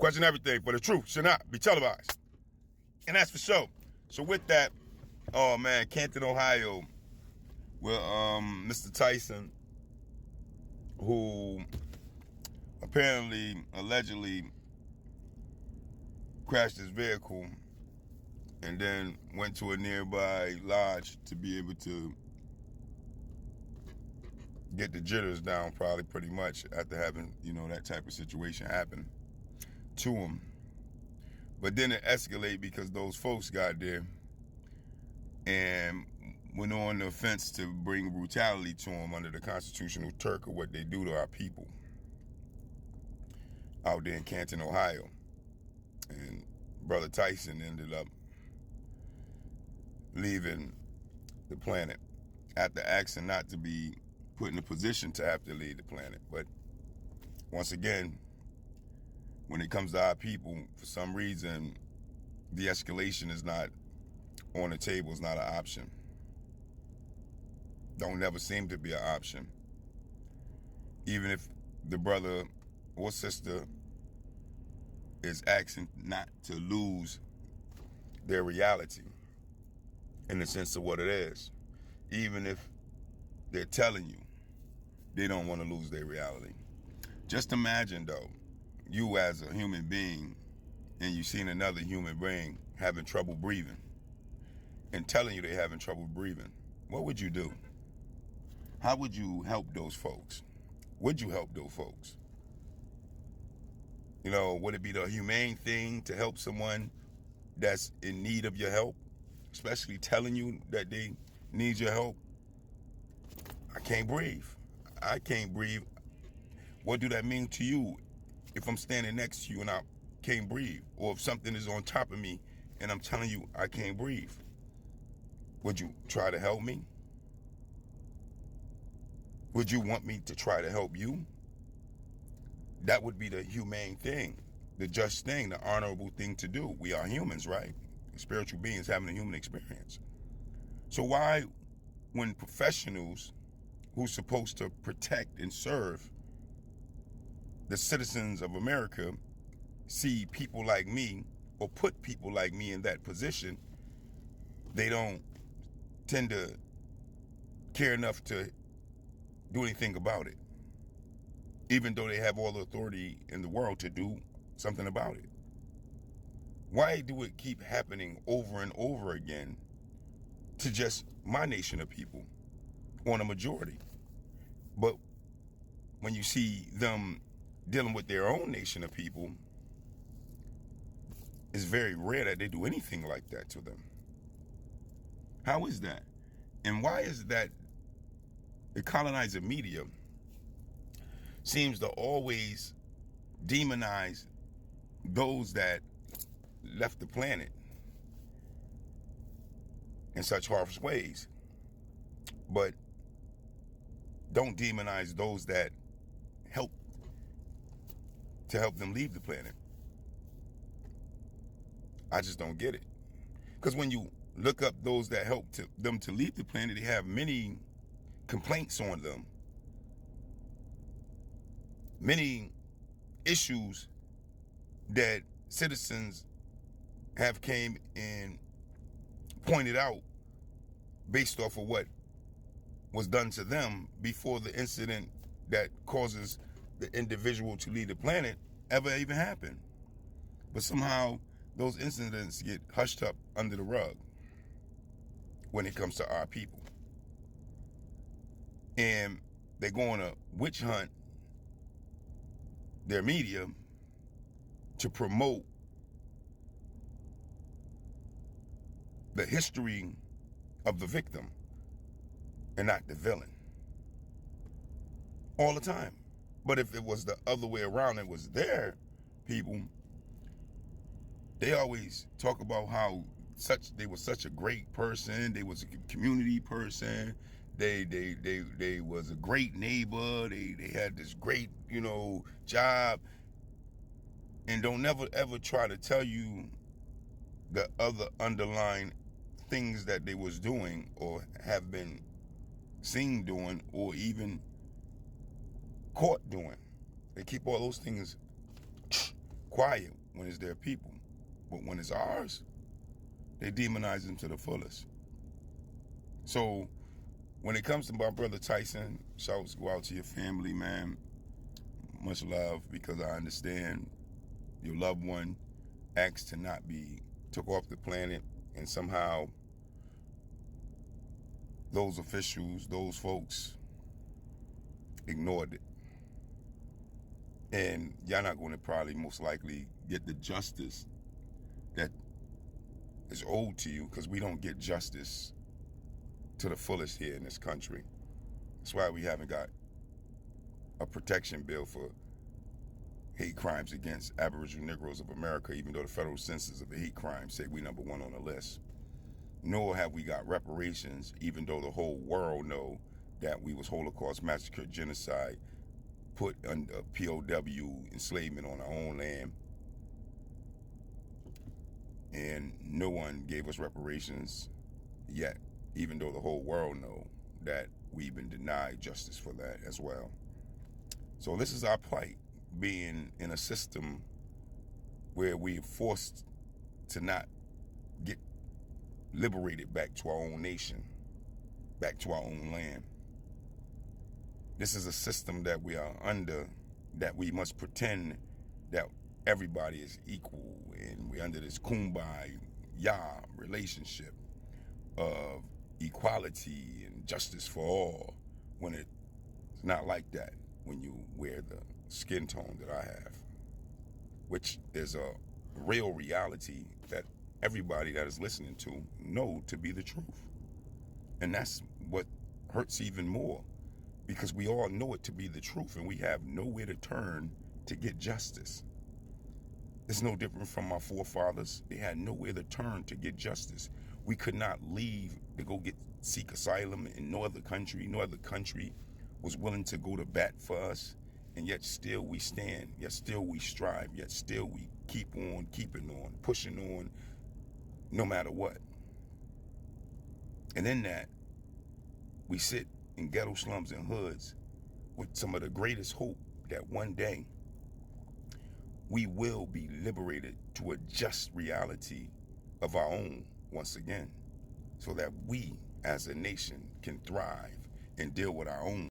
Question everything, for the truth should not be televised. And that's for sure. So with that, oh man, Canton, Ohio, where Mr. Tyson, who allegedly crashed his vehicle and then went to a nearby lodge to be able to get the jitters down, probably pretty much after having, that type of situation happen to him. But then it escalated because those folks got there and went on the offense to bring brutality to him under the constitutional Turk of what they do to our people out there in Canton, Ohio. And Brother Tyson ended up leaving the planet after asking not to be put in a position to have to leave the planet. But once again, when it comes to our people, for some reason, de-escalation is not on the table, is not an option. Don't never seem to be an option. Even if the brother or sister is asking not to lose their reality in the sense of what it is. Even if they're telling you they don't want to lose their reality. Just imagine though, you as a human being and you seen another human being having trouble breathing and telling you they're having trouble breathing. What would you do? How would you help those folks? Would you help those folks? Would it be the humane thing to help someone that's in need of your help, especially telling you that they need your help? I can't breathe. I can't breathe. What do that mean to you if I'm standing next to you and I can't breathe? Or if something is on top of me and I'm telling you I can't breathe? Would you try to help me? Would you want me to try to help you? That would be the humane thing, the just thing, the honorable thing to do. We are humans, right? Spiritual beings having a human experience. So why, when professionals who's supposed to protect and serve the citizens of America see people like me or put people like me in that position, they don't tend to care enough to do anything about it, even though they have all the authority in the world to do something about it? Why do it keep happening over and over again to just my nation of people on a majority? But when you see them dealing with their own nation of people, it's very rare that they do anything like that to them. How is that? And why is that the colonizer media seems to always demonize those that left the planet in such harsh ways, but don't demonize those that help them leave the planet? I just don't get it. Because when you look up those that helped them to leave the planet, they have many complaints on them, many issues that citizens have came and pointed out based off of what was done to them before the incident that causes the individual to leave the planet ever even happened. But somehow those incidents get hushed up under the rug when it comes to our people. And they go on a witch hunt, their media, to promote the history of the victim and not the villain. All the time. But if it was the other way around, it was their people, they always talk about how they were such a great person, they was a community person, they was a great neighbor, they had this great, job, and don't never ever try to tell you the other underlying things that they was doing or have been seen doing or even caught doing. They keep all those things quiet when it's their people. But when it's ours, they demonize them to the fullest. So when it comes to my brother Tyson, shouts go out to your family, man. Much love, because I understand your loved one asked to not be took off the planet, and somehow those officials, those folks ignored it. And y'all not going to probably most likely get the justice that is owed to you, because we don't get justice to the fullest here in this country. That's why we haven't got a protection bill for hate crimes against Aboriginal Negroes of America, even though the federal census of the hate crimes say we number one on the list. Nor have we got reparations, even though the whole world know that we was Holocaust massacre, genocide, put under POW enslavement on our own land, and no one gave us reparations yet, even though the whole world know that we've been denied justice for that as well. So this is our plight, being in a system where we're forced to not get liberated back to our own nation, back to our own land. This is a system that we are under, that we must pretend that everybody is equal, and we're under this kumbaya relationship of equality and justice for all, when it's not like that when you wear the skin tone that I have, which is a real reality that everybody that is listening to know to be the truth. And that's what hurts even more, because we all know it to be the truth, and we have nowhere to turn to get justice. It's no different from our forefathers. They had nowhere to turn to get justice. We could not leave to go seek asylum in no other country. No other country was willing to go to bat for us, and yet still we stand, yet still we strive, yet still we keep on keeping on, pushing on, no matter what. And in that, we sit in ghetto slums and hoods with some of the greatest hope that one day we will be liberated to a just reality of our own once again, so that we as a nation can thrive and deal with our own